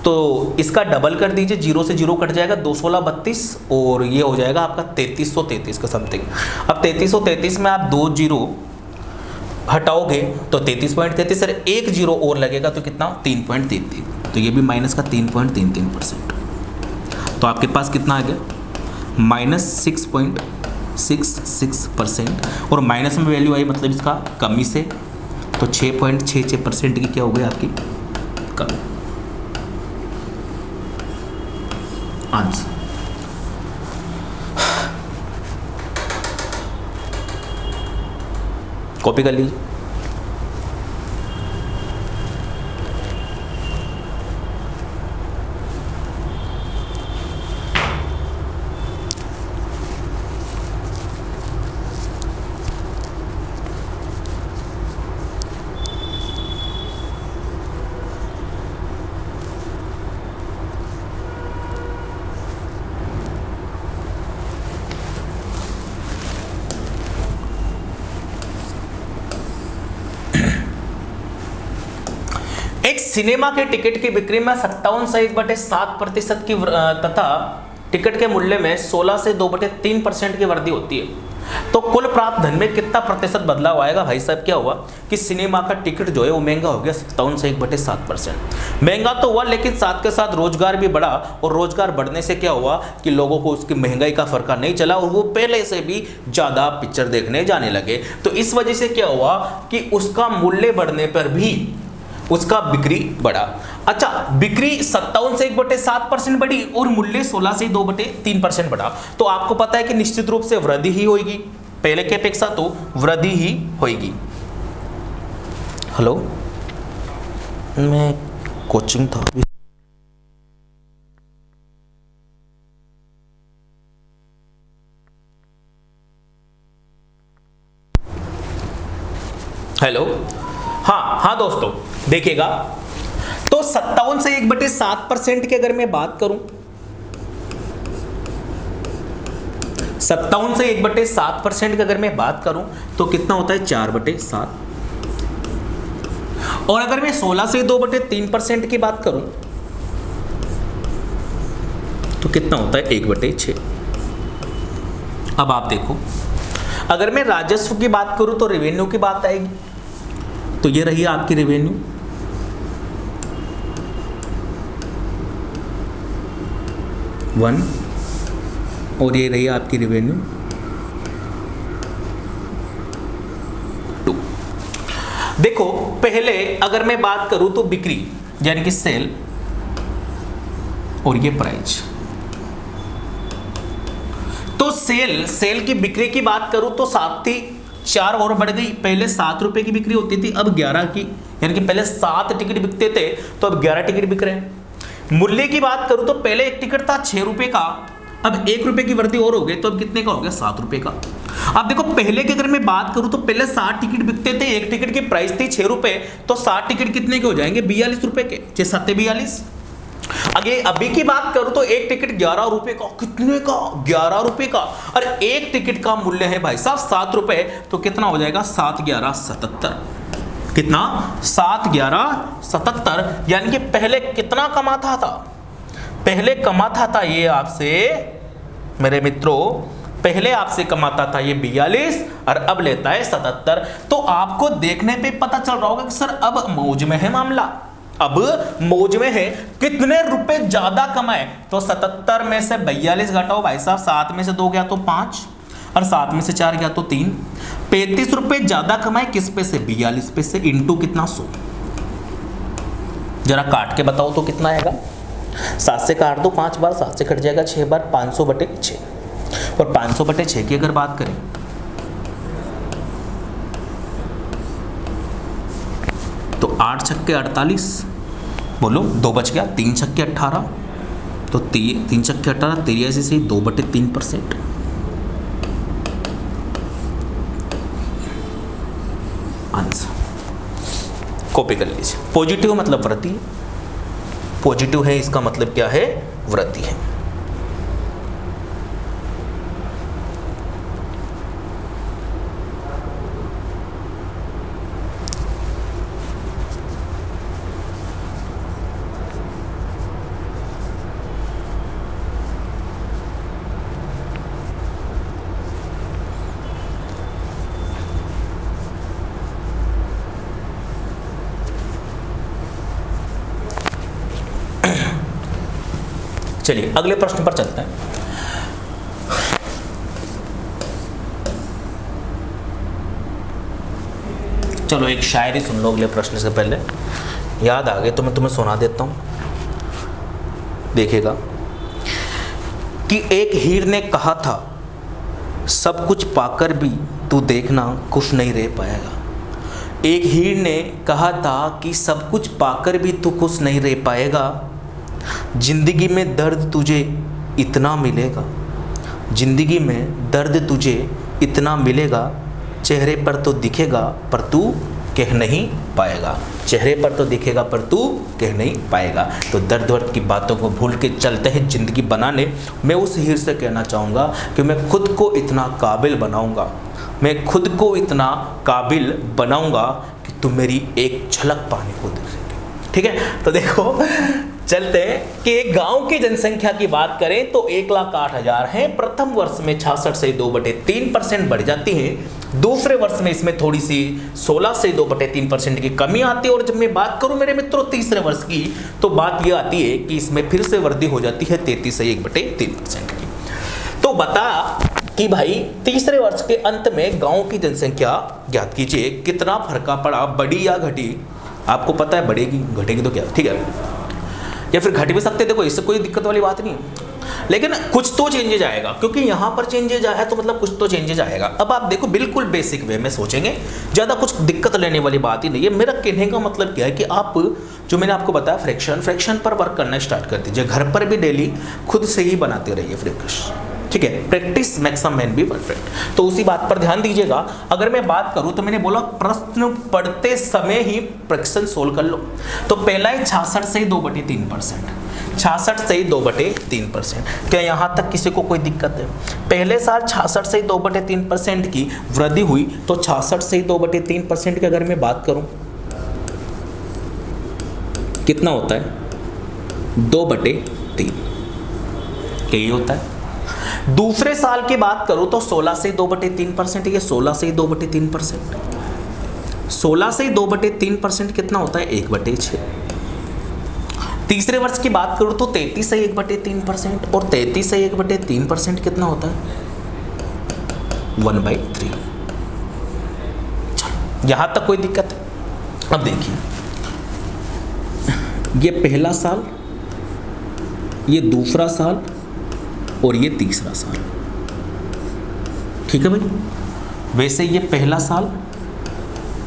तो इसका डबल कर दीजिए, 0 से 0 कट जाएगा, 216 32 और ये हो जाएगा आपका 3333 का समथिंग। अब 3333 में आप 2 जीरो हटाओगे तो 33.33, सर 1 जीरो और लगेगा तो कितना 3.33, तो ये भी माइनस का 3.33%। तो आपके पास कितना आ गया माइनस 6.66%, और माइनस में वैल्यू आई मतलब इसका कमी से, तो 6.66% की क्या हो गई आपकी कमी। आंसर कॉपी कर लीजिए। सिनेमा के टिकट की बिक्री में 57 से 1/7% की तथा टिकट के मूल्य में 16 से 2/3% की वृद्धि होती है, तो कुल प्राप्त धन में कितना प्रतिशत बदलाव आएगा? भाई साहब क्या हुआ कि सिनेमा का टिकट जो है वो महंगा हो गया 57 से 1/7%। महंगा तो हुआ, लेकिन साथ के साथ रोजगार भी बढ़ा, और रोजगार बढ़ने से क्या हुआ कि लोगों को उसकी महंगाई का फर्क नहीं चला और वो पहले से भी ज़्यादा पिक्चर देखने जाने लगे। तो इस वजह से क्या हुआ कि उसका मूल्य बढ़ने पर भी उसका बिक्री बढ़ा। अच्छा, बिक्री 57 से 1/7% बढ़ी और मूल्य 16 से 2/3% बढ़ा, तो आपको पता है कि निश्चित रूप से वृद्धि ही होगी, पहले की अपेक्षा तो वृद्धि ही होगी। हेलो, मैं कोचिंग था। हेलो, हाँ दोस्तों देखिएगा, तो 57 से 1/7% की अगर मैं बात करूं, 57 से 1/7% की अगर मैं बात करूं तो कितना होता है 4/7। और अगर मैं 16 से 2/3% की बात करूं तो कितना होता है 1/6। अब आप देखो, अगर मैं राजस्व की बात करूं तो रेवेन्यू की बात आएगी, तो ये रही आपकी रेवेन्यू। वन, और ये रही आपकी रेवेन्यू 2। देखो, पहले अगर मैं बात करूं तो बिक्री यानी कि सेल, और ये प्राइस। तो सेल की बिक्री की बात करूं तो 7 थी, 4 और बढ़ गई। पहले 7 रुपए की बिक्री होती थी, अब 11 की, यानी कि पहले 7 टिकट बिकते थे तो अब 11 टिकट बिक रहे हैं। मूल्य की बात करूं तो पहले एक टिकट था 6 रुपए का, अब 1 रुपए की वृद्धि और हो गई, तो अब कितने का हो गया 7 रुपए का। अब देखो, पहले की अगर मैं बात करूं तो पहले 7 टिकट बिकते थे, एक टिकट की प्राइस थी 6 रुपए, तो 7 टिकट कितने के हो जाएंगे 42 रुपए के, 6×7=42। अगे अभी की बात करूं तो एक टिकट 11 रुपए का, कितने का 11 रुपए का, और एक टिकट का मूल्य है भाई साहब 7 रुपए, तो कितना हो जाएगा 7×11=77। कितना 7×11=77, यानी कि पहले कितना कमाता था, पहले कमाता था ये आपसे मेरे मित्रों, पहले आपसे कमाता था ये 42 और अब लेता है 77। तो आपको देखने पे पता चल रहा होगा कि सर अब मौज में है मामला, अब मौज में है। कितने रुपए ज्यादा कमाए, तो 77 में से 42 घटाओ भाई साहब, 7 में से 2 गया तो 5 और 7 में से 4 गया तो 3, 35 रुपए ज्यादा कमाए किस पे से 42 पे से, इंटू कितना 100। जरा काट के बताओ तो कितना आएगा, 7 से काट दो 5 बार, 7 से कट जाएगा 6 बार, 500/6। और 500/6 की अगर बात करें तो 8 छक्के 48, बोलो 2 बच गया, 3 छक्के 18, तो 3 छक्के 18, 83 से 2/3%। आंसर कॉपी कर लीजिए। पॉजिटिव मतलब वृद्धि, पॉजिटिव है इसका मतलब क्या है, वृद्धि है। चलिए अगले प्रश्न पर चलते हैं। चलो एक शायरी सुन लो अगले प्रश्न से पहले, याद आ गए तो मैं तुम्हें सुना देता हूं। देखिएगा कि एक हीर ने कहा था सब कुछ पाकर भी तू देखना खुश नहीं रह पाएगा। एक हीर ने कहा था कि सब कुछ पाकर भी तू खुश नहीं रह पाएगा, जिंदगी में दर्द तुझे इतना मिलेगा, जिंदगी में दर्द तुझे इतना मिलेगा, चेहरे पर तो दिखेगा पर तू कह नहीं पाएगा, चेहरे पर तो दिखेगा पर तू कह नहीं पाएगा। तो दर्द वर्द की बातों को भूल के चलते हैं ज़िंदगी बनाने। मैं उस हीर से कहना चाहूँगा कि मैं खुद को इतना काबिल बनाऊँगा, मैं खुद को इतना काबिल बनाऊँगा कि तुम मेरी एक झलक पाने को देख सके। ठीक है, तो देखो चलते हैं कि एक गांव की जनसंख्या की बात करें तो 1,08,000 है। प्रथम वर्ष में 66 से 2/3% बढ़ जाती है। दूसरे वर्ष में इसमें थोड़ी सी 16 से 2/3% की कमी आती है। और जब मैं बात करूं मेरे मित्रों तीसरे वर्ष की, तो बात यह आती है कि इसमें फिर से वृद्धि हो जाती है 33 से 1/3% की। तो बता कि भाई तीसरे वर्ष के अंत में गांव की जनसंख्या ज्ञात कीजिए, कितना फर्का पड़ा, बढ़ी या घटी। आपको पता है बढ़ेगी, घटेगी तो क्या, ठीक है, या फिर घट भी सकते, देखो इससे कोई दिक्कत वाली बात नहीं है। लेकिन कुछ तो चेंजेज आएगा, क्योंकि यहाँ पर चेंजेज आया तो मतलब कुछ तो चेंजेज आएगा। अब आप देखो बिल्कुल बेसिक वे में सोचेंगे, ज़्यादा कुछ दिक्कत लेने वाली बात ही नहीं है। मेरा कहने का मतलब क्या है कि आप जो मैंने आपको बताया फ्रैक्शन पर वर्क करना स्टार्ट कर दीजिए। घर पर भी डेली खुद से ही बनाते रहिए फ्रैक्शन, ठीक है। Practice makes a man be perfect. तो उसी बात पर ध्यान दीजिएगा। अगर मैं बात करूं तो मैंने बोला प्रश्न पढ़ते समय ही प्रश्न सोल्व कर लो। तो पहला है 66 से 2/3%, 66 से 2/3%। क्या यहाँ तक किसी को कोई दिक्कत है? पहले साल 66 से 2/3% की वृद्धि हुई, तो 66 से 2/3% की अगर मैं बात करूं कितना होता है? 2/3 यही होता है। दूसरे साल की बात करूं तो 16 से 2/3%, ये 16 से 2/3%, 16 से 2/3% कितना होता है? 1/6। तीसरे वर्ष की बात करूं तो 33 से 1/3%, और 33 से 1/3% कितना होता है? 1/3। चलो यहां तक कोई दिक्कत है? अब देखिए, ये पहला साल, ये दूसरा साल और ये तीसरा साल, ठीक है भाई। वैसे ये पहला साल,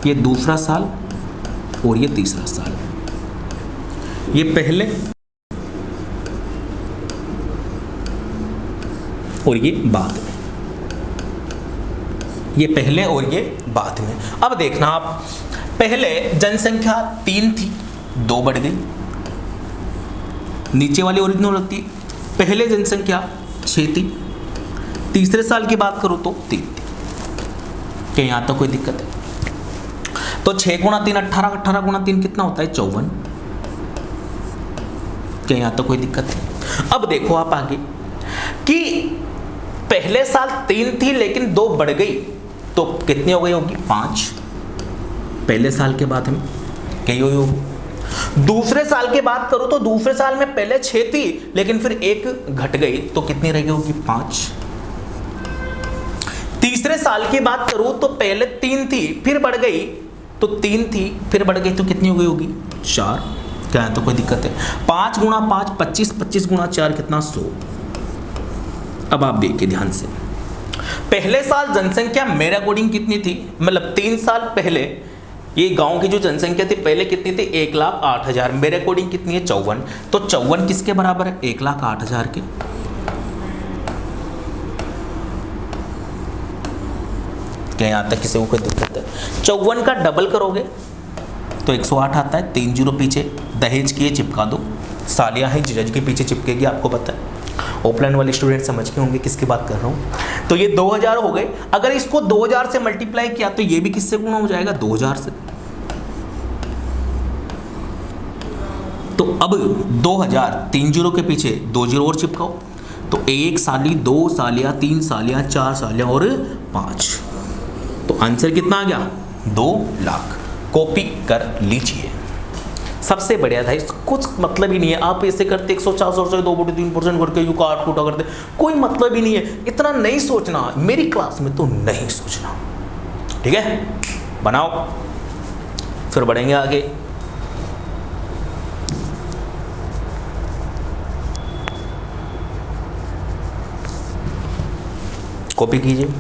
ये दूसरा साल और ये तीसरा साल, ये पहले और ये बाद में, ये पहले और ये बाद में। अब देखना आप, पहले जनसंख्या 3 थी, 2 बढ़ गई, नीचे वाली ओरिजिनल होती। पहले जनसंख्या 6 थी, तीसरे साल की बात करूं तो 3 थी। क्या यहाँ तक कोई दिक्कत है? तो 6 गुणा 3 18, 18 गुणा 3 कितना होता है? 54। क्या यहाँ तक कोई दिक्कत है? अब देखो आप आगे कि पहले साल 3 थी लेकिन 2 बढ़ गई, तो कितनी हो गई होगी? 5 पहले साल के बाद में, क्या हुई होगी? दूसरे साल की बात करो तो दूसरे साल में पहले 6 थी लेकिन फिर 1 घट गई, तो कितनी रह गई होगी? 5। तीसरे साल की बात करूं तो पहले 3 थी, फिर बढ़ गई, तो 3 थी फिर बढ़ गई, तो कितनी हो गई होगी? 4। क्या है? तो कोई दिक्कत है? 5 गुणा 5 25, 25 गुणा 4 कितना? 100। अब आप देखिए ध्यान से, पहले साल जनसंख्या मेरे अकॉर्डिंग कितनी थी? मतलब 3 साल पहले ये गांव की जो जनसंख्या थी पहले कितनी थी? 1,08,000। मेरे अकॉर्डिंग कितनी है? 54। तो 54 किसके बराबर है? 1,08,000 के। क्या यहाँ तक किसी को कोई दिक्कत है? 54 का डबल करोगे तो 108 आता है। 3 जीरो पीछे दहेज की चिपका दो, सालियाँ हैं जज के पीछे चिपकेगी, आपको पता है। ऑफलाइन वाले स्टूडेंट समझ के होंगे किसकी बात कर रहा हूँ। तो ये 2000 हो गए। अगर इसको 2000 से मल्टीप्लाई किया तो ये भी किससे गुणा हो जाएगा? 2000 से। तो अब 2000, 3 जीरो के पीछे 2 जीरो और चिपकाओ, तो 1 साली, 2 सालियाँ, 3 सालियाँ, 4 सालियाँ और 5, तो आंसर कितना आ गया? 2 लाख। कॉपी कर लीजिए। सबसे बढ़िया था, इसको कुछ मतलब ही नहीं है। आप ऐसे करते 104 से 2/3% करके यू काट कूटा करते, कोई मतलब ही नहीं है। इतना नहीं सोचना, मेरी क्लास में तो नहीं सोचना, ठीक है। बनाओ, फिर बढ़ेंगे आगे। कॉपी कीजिए।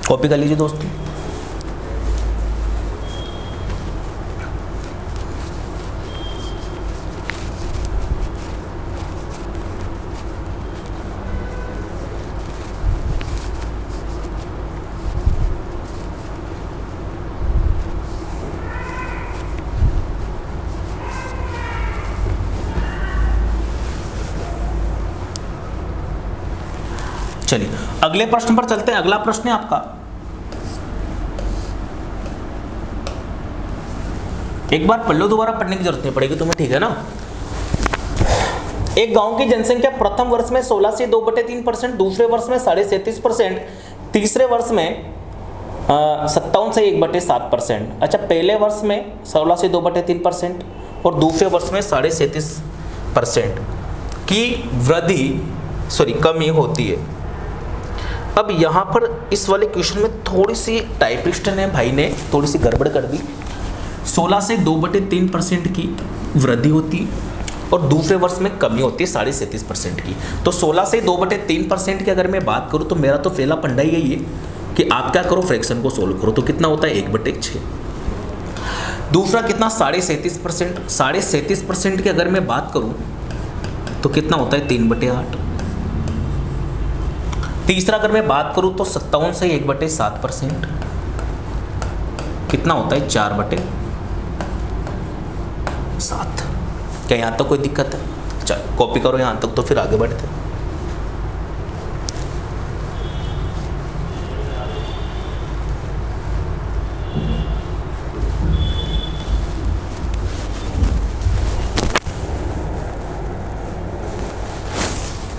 कॉपी कर लीजिए दोस्तों। चलिए अगले प्रश्न पर चलते हैं। अगला प्रश्न है आपका, एक बार पढ़ लो, दोबारा पढ़ने की जरूरत नहीं पड़ेगी तुम्हें, ठीक है ना। एक गांव की जनसंख्या प्रथम वर्ष में 16 से 2/3%, दूसरे वर्ष में 37.5%, तीसरे वर्ष में 57 से 1/7%। अच्छा, पहले वर्ष में 16 से 2/3% और दूसरे वर्ष में 37.5% की कमी होती है। अब यहाँ पर इस वाले क्वेश्चन में थोड़ी सी टाइपिस्ट ने भाई ने थोड़ी सी गड़बड़ कर दी। 16 से 2/3% की वृद्धि होती है और दूसरे वर्ष में कमी होती है 37.5% की। तो 16 से 2/3% की अगर मैं बात करूँ तो मेरा तो पहला पंडा ही यही है कि आप क्या करो, फ्रैक्शन को सोल्व करो। तो कितना होता है 1/6। दूसरा कितना 37.5%, 37.5% की अगर मैं बात करूँ तो कितना होता है 3/8। तीसरा अगर मैं बात करूँ तो 57 से 1/7%, कितना होता है 4/7। क्या यहाँ तक कोई दिक्कत है? चलो कॉपी करो यहाँ तक, तो फिर आगे बढ़ते हैं।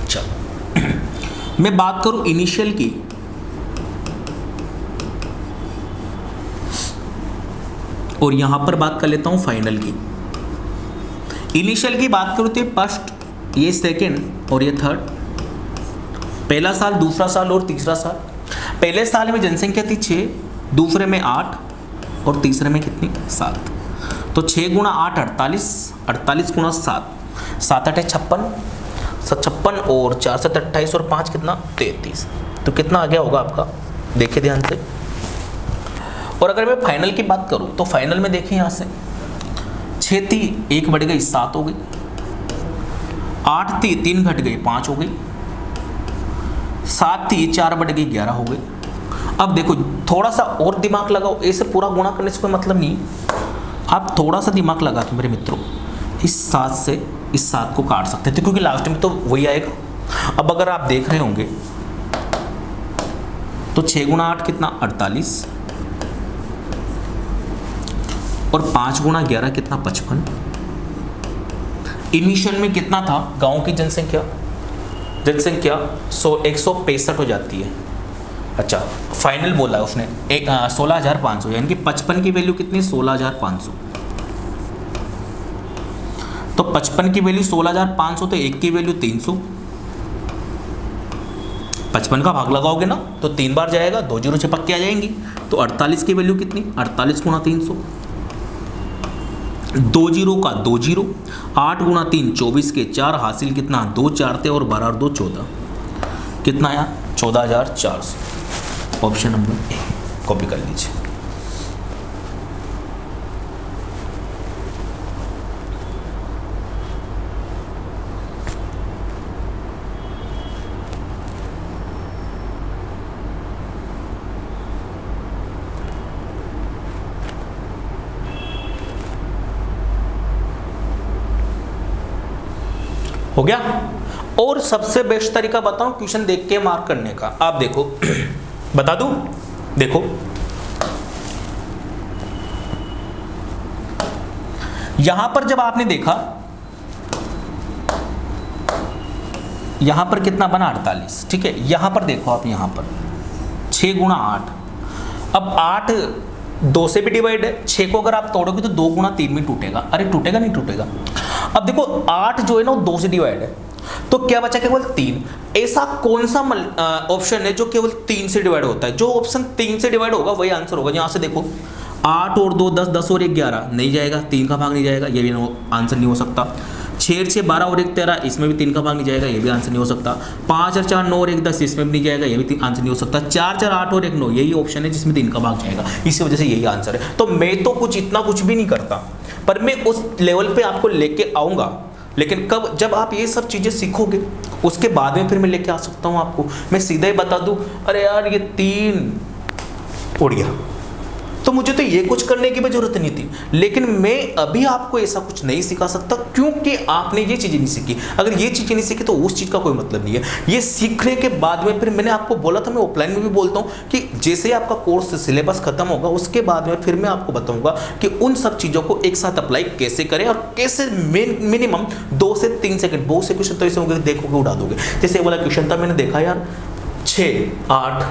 चलो मैं बात करूं इनिशियल की, और यहां पर बात कर लेता हूं फाइनल की। इनिशियल की बात करूँ तो फर्स्ट, ये सेकंड और ये थर्ड, पहला साल, दूसरा साल और तीसरा साल। पहले साल में जनसंख्या थी 6, दूसरे में 8 और तीसरे में कितनी 7। तो 6 × 8 48, 48 × 7, 7 8 56, 56 और 4 7 28 और 5 कितना 33। तो कितना आ गया होगा आपका, देखिए ध्यान से। और अगर मैं फाइनल की बात करूँ तो फाइनल में देखिए यहाँ से 6 थी 1 बढ़ गई 7 हो गई, 8 थी 3 घट गई 5 हो गई, 7 थी 4 बढ़ गई 11 हो गई। अब देखो थोड़ा सा और दिमाग लगाओ, ऐसे पूरा गुणा करने से कोई मतलब नहीं। आप थोड़ा सा दिमाग लगा के मेरे मित्रों इस 7 से इस 7 को काट सकते थे, क्योंकि लास्ट में तो वही आएगा। अब अगर आप देख रहे होंगे तो 6 × 8 कितना 48 और 5 × 11 कितना 55। इनिशियल में कितना था गांव की जनसंख्या 165 हो जाती है। अच्छा, फाइनल बोला उसने 16,500, यानी कि 55 की वैल्यू कितनी 16,500। तो 55 की वैल्यू 16,500, तो 1 की वैल्यू 300। 55 का भाग लगाओगे ना तो 3 बार जाएगा, 2 जीरो चिपक के आ जाएंगी। तो 48 की वैल्यू कितनी 48 × 300, 2 जीरो का 2 जीरो, 8 × 3 24 के 4 हासिल कितना 2 4 थे और 12 और 2 14, कितना आया 14,400। ऑप्शन नंबर ए कॉपी कर लीजिए। हो गया। और सबसे बेस्ट तरीका बताऊं क्वेश्चन देख के मार्क करने का। आप देखो बता दूं, देखो यहां पर जब आपने देखा यहां पर कितना बना 48, ठीक है। यहां पर देखो आप, यहां पर 6 × 8, अब 8 2 से भी डिवाइड है, 6 को अगर आप तोड़ोगे तो 2 × 3 में टूटेगा। अरे टूटेगा नहीं टूटेगा। अब देखो 8 जो है ना 2 से डिवाइड है, तो क्या बचा केवल 3। ऐसा कौन सा ऑप्शन है जो केवल 3 से डिवाइड होता है? जो ऑप्शन 3 से डिवाइड होगा वही आंसर होगा। यहां से देखो 8 और 2 10, 10 और 1 11, नहीं जाएगा, 3 का भाग नहीं जाएगा, ये भी आंसर नहीं हो सकता। 6 6 12 और 1 13, इसमें भी 3 का भाग नहीं जाएगा, ये भी आंसर नहीं हो सकता। 5 और 4 9 और 1 10, इसमें भी नहीं जाएगा, ये भी आंसर नहीं हो सकता। 4 4 8 और 1 9, यही ऑप्शन है जिसमें 3 का भाग जाएगा, इसी वजह से यही आंसर है। तो मैं तो इतना कुछ भी नहीं करता, पर मैं उस लेवल पे आपको लेके आऊंगा। लेकिन कब? जब आप ये सब चीजें सीखोगे उसके बाद में फिर मैं लेके आ सकता हूँ आपको। मैं सीधा ही बता दूं, अरे यार ये 3 उड़ गया, तो मुझे तो ये कुछ करने की भी जरूरत नहीं थी, लेकिन मैं अभी आपको ऐसा कुछ नहीं सिखा सकता क्योंकि आपने ये चीज़ें नहीं सीखी। अगर ये चीज़ें नहीं सीखी तो उस चीज़ का कोई मतलब नहीं है। ये सीखने के बाद में फिर मैंने आपको बोला था, मैं ऑफलाइन में भी बोलता हूँ कि जैसे ही आपका कोर्स सिलेबस खत्म होगा उसके बाद में फिर मैं आपको बताऊंगा कि उन सब चीज़ों को एक साथ अप्लाई कैसे करें और कैसे मिनिमम 2 से 3 सेकंड, बहुत से क्वेश्चन तो ऐसे होंगे देखोगे उड़ा दोगे। जैसे वाला क्वेश्चन था मैंने देखा यार 6, 8,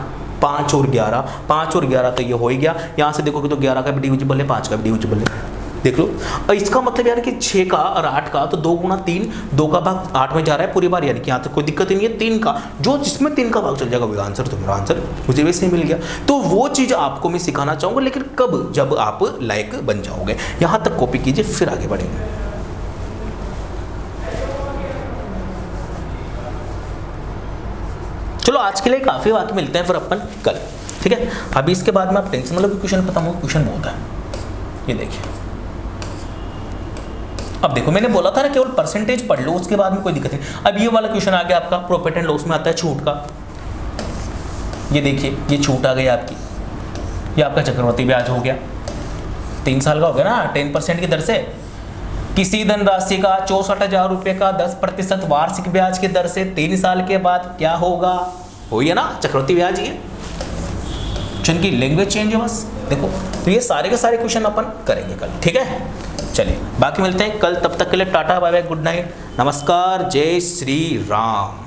5 और 11, 5 और 11 तो ये हो ही गया। यहाँ से देखोगे तो 11 का भी डिविजिबल है, 5 का भी डिविजिबल है, देख लो। और इसका मतलब यार कि 6 का और 8 का तो 2 गुना 3, 2 का भाग 8 में जा रहा है पूरी बार, यानी कि यहाँ तक कोई दिक्कत ही नहीं है। 3 का जो जिसमें 3 का भाग चल जाएगा वो आंसर, तो मेरा आंसर मुझे वैसे ही मिल गया। तो वो चीज़ आपको मैं सिखाना चाहूँगा, लेकिन कब, जब आप लायक बन जाओगे। यहाँ तक कॉपी कीजिए फिर आगे बढ़ेंगे। चलो आज के लिए काफ़ी, बाकी मिलते हैं फिर अपन कल, ठीक है। अभी इसके बाद में आप टेंशन मतलब क्वेश्चन खत्म हो, क्वेश्चन बहुत है। ये देखिए, अब देखो मैंने बोला था ना केवल परसेंटेज पढ़ लो उसके बाद में कोई दिक्कत नहीं। अब ये वाला क्वेश्चन आ गया आपका, प्रॉफिट एंड लॉस में आता है छूट का। ये देखिए ये छूट आ गई आपकी, ये आपका चक्रवृद्धि ब्याज हो गया, 3 साल का हो गया ना 10% की दर से। किसी धनराशि का 64,000 रुपये का 10% वार्षिक ब्याज की दर से 3 साल के बाद क्या होगा, हो ही है ना चक्रवृद्धि ब्याज। ये जिनकी लैंग्वेज चेंज है बस, देखो तो ये सारे के सारे क्वेश्चन अपन करेंगे कल, ठीक है। चलिए बाकी मिलते हैं कल, तब तक के लिए tata bye bye, good night, नमस्कार, जय श्री राम।